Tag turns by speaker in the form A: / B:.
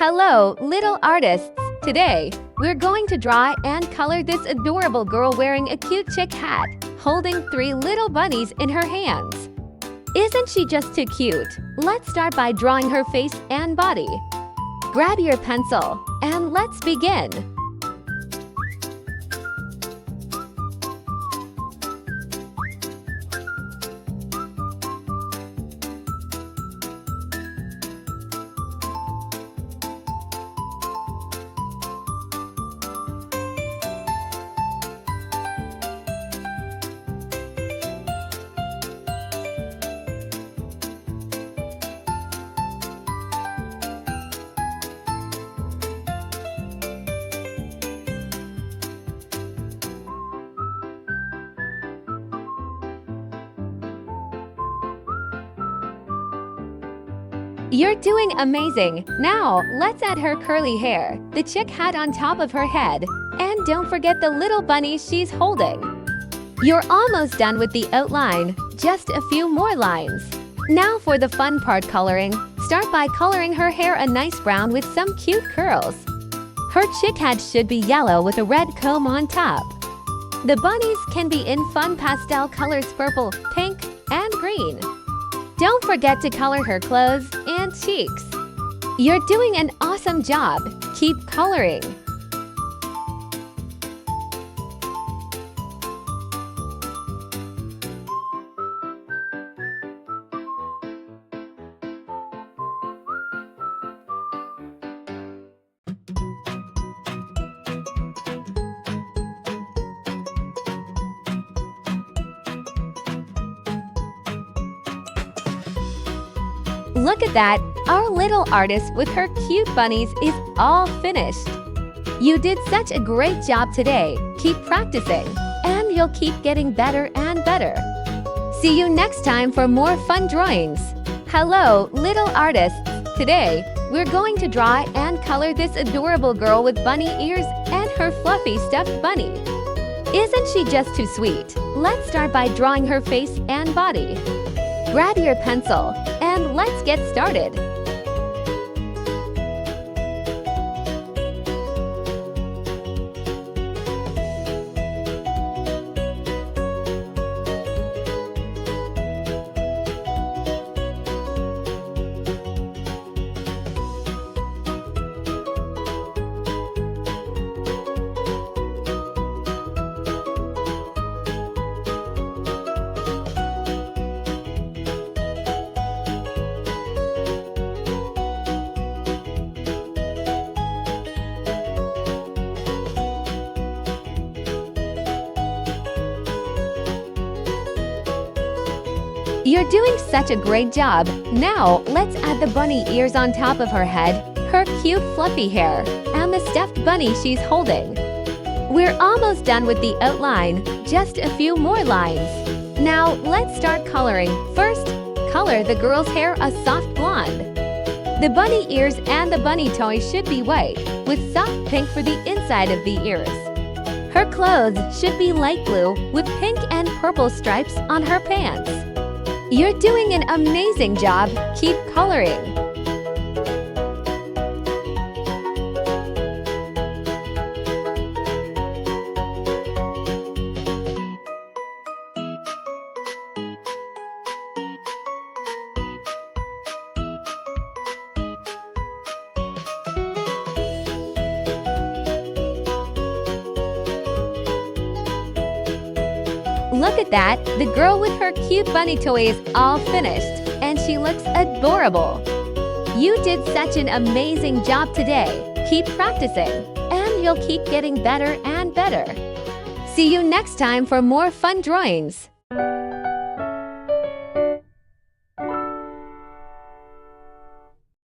A: Hello, little artists! Today, we're going to draw and color this adorable girl wearing a cute chick hat, holding 3 little bunnies in her hands. Isn't she just too cute? Let's start by drawing her face and body. Grab your pencil, and let's begin. You're doing amazing! Now, let's add her curly hair, the chick hat on top of her head, and don't forget the little bunnies she's holding. You're almost done with the outline, just a few more lines. Now for the fun part, coloring. Start by coloring her hair a nice brown with some cute curls. Her chick hat should be yellow with a red comb on top. The bunnies can be in fun pastel colors: purple, pink, and green. Don't forget to color her clothes and cheeks. You're doing an awesome job. Keep coloring. Look at that! Our little artist with her cute bunnies is all finished. You did such a great job today. Keep practicing, and you'll keep getting better and better. See you next time for more fun drawings. Hello, little artists! Today, we're going to draw and color this adorable girl with bunny ears and her fluffy stuffed bunny. Isn't she just too sweet? Let's start by drawing her face and body. Grab your pencil, and let's get started. You're doing such a great job. Now, let's add the bunny ears on top of her head, her cute fluffy hair, and the stuffed bunny she's holding. We're almost done with the outline, just a few more lines. Now, let's start coloring. First, color the girl's hair a soft blonde. The bunny ears and the bunny toy should be white, with soft pink for the inside of the ears. Her clothes should be light blue, with pink and purple stripes on her pants. You're doing an amazing job. Keep coloring. Look at that! The girl with her cute bunny toy is all finished, and she looks adorable. You did such an amazing job today. Keep practicing, and you'll keep getting better and better. See you next time for more fun drawings.